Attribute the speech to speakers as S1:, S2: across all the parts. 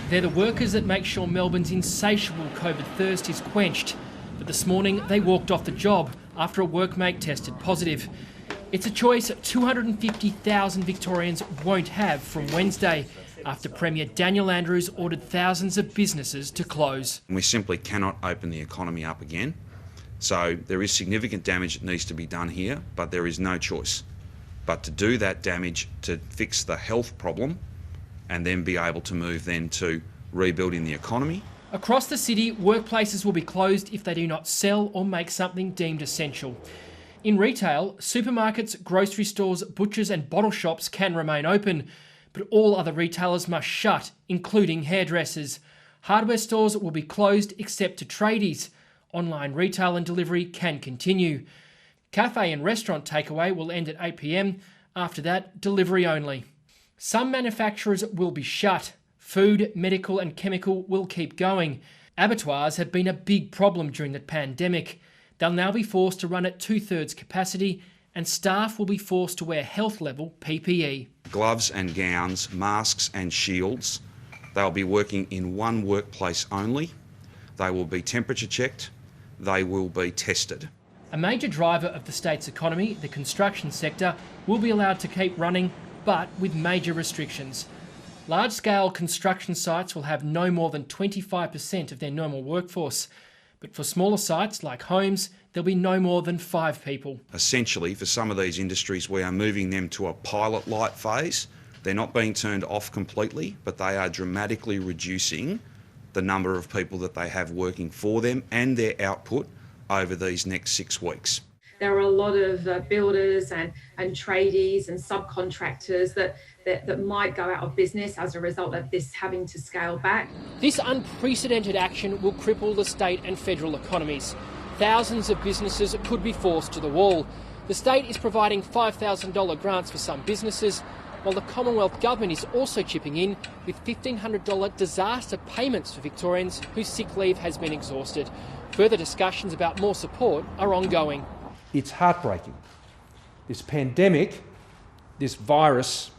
S1: They're the workers that make sure Melbourne's insatiable COVID thirst is quenched. But this morning they walked off the job after a workmate tested positive. It's a choice 250,000 Victorians won't have from Wednesday, after Premier Daniel Andrews ordered thousands of businesses to close.
S2: We simply cannot open the economy up again. So there is significant damage that needs to be done here, but there is no choice but to do that damage to fix the health problem and then be able to move then to rebuilding the economy.
S1: Across the city, workplaces will be closed if they do not sell or make something deemed essential. In retail, supermarkets, grocery stores, butchers and bottle shops can remain open, but all other retailers must shut, including hairdressers. Hardware stores will be closed except to tradies. Online retail and delivery can continue. Cafe and restaurant takeaway will end at 8 p.m. After that, delivery only. Some manufacturers will be shut. Food, medical and chemical will keep going. Abattoirs have been a big problem during the pandemic. They'll now be forced to run at 2/3 capacity, and staff will be forced to wear health-level PPE.
S2: Gloves and gowns, masks and shields. They'll be working in one workplace only. They will be temperature checked. They will be tested.
S1: A major driver of the state's economy, the construction sector, will be allowed to keep running, but with major restrictions. Large-scale construction sites will have no more than 25% of their normal workforce. But for smaller sites like homes, there'll be no more than 5 people.
S2: Essentially, for some of these industries, we are moving them to a pilot light phase. They're not being turned off completely, but they are dramatically reducing the number of people that they have working for them and their output over these next 6 weeks.
S3: There are a lot of builders and tradies and subcontractors that might go out of business as a result of this having to scale back.
S1: This unprecedented action will cripple the state and federal economies. Thousands of businesses could be forced to the wall. The state is providing $5,000 grants for some businesses, while the Commonwealth Government is also chipping in with $1,500 disaster payments for Victorians whose sick leave has been exhausted. Further discussions about more support are ongoing.
S4: It's heartbreaking. This pandemic, this virus,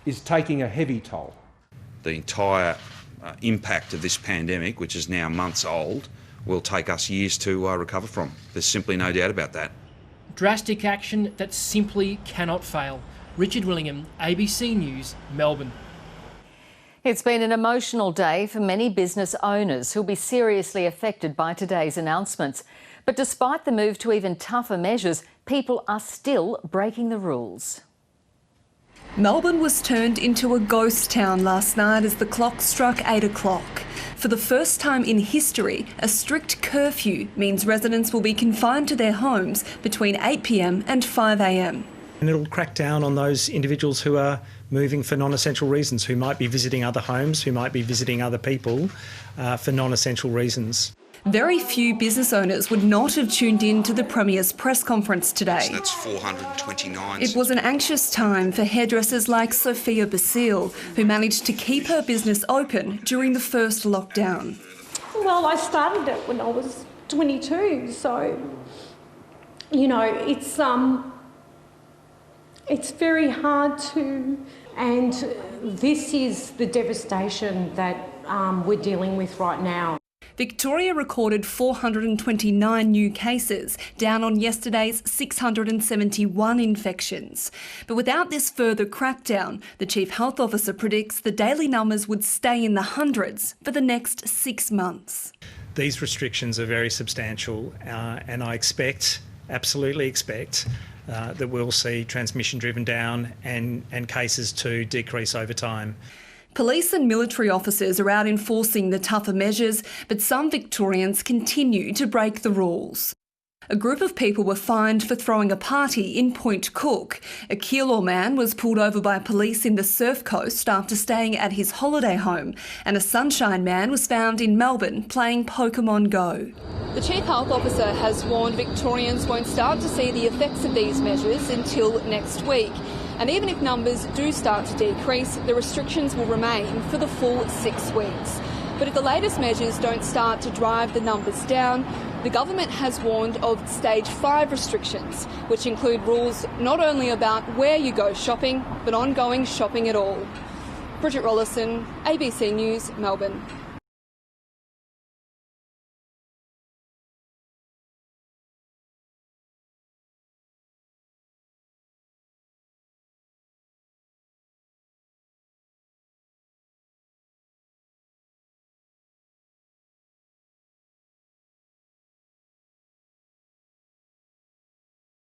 S4: is taking a heavy toll.
S2: The entire impact of this pandemic, which is now months old, will take us years to recover from. There's simply no doubt about that.
S1: Drastic action that simply cannot fail. Richard Willingham, ABC News, Melbourne.
S5: It's been an emotional day for many business owners who'll be seriously affected by today's announcements. But despite the move to even tougher measures, people are still breaking the rules.
S6: Melbourne was turned into a ghost town last night as the clock struck 8 o'clock. For the first time in history, a strict curfew means residents will be confined to their homes between 8 p.m. and 5 a.m.
S7: And it'll crack down on those individuals who are moving for non-essential reasons, who might be visiting other homes, who might be visiting other people for non-essential reasons.
S6: Very few business owners would not have tuned in to the Premier's press conference today.
S2: So that's 429.
S6: It was an anxious time for hairdressers like Sofia Basile, who managed to keep her business open during the first lockdown.
S8: Well, I started it when I was 22, so, you know, it's very hard to, and this is the devastation that we're dealing with right now.
S6: Victoria recorded 429 new cases, down on yesterday's 671 infections. But without this further crackdown, the Chief Health Officer predicts the daily numbers would stay in the hundreds for the next 6 months.
S7: These restrictions are very substantial and I absolutely expect that we'll see transmission driven down and cases to decrease over time.
S6: Police and military officers are out enforcing the tougher measures, but some Victorians continue to break the rules. A group of people were fined for throwing a party in Point Cook. A Keilor man was pulled over by police in the Surf Coast after staying at his holiday home, and a Sunshine man was found in Melbourne playing Pokemon Go.
S9: The Chief Health Officer has warned Victorians won't start to see the effects of these measures until next week. And even if numbers do start to decrease, the restrictions will remain for the full 6 weeks. But if the latest measures don't start to drive the numbers down, the government has warned of stage 5 restrictions, which include rules not only about where you go shopping, but ongoing shopping at all. Bridget Rollison, ABC News, Melbourne.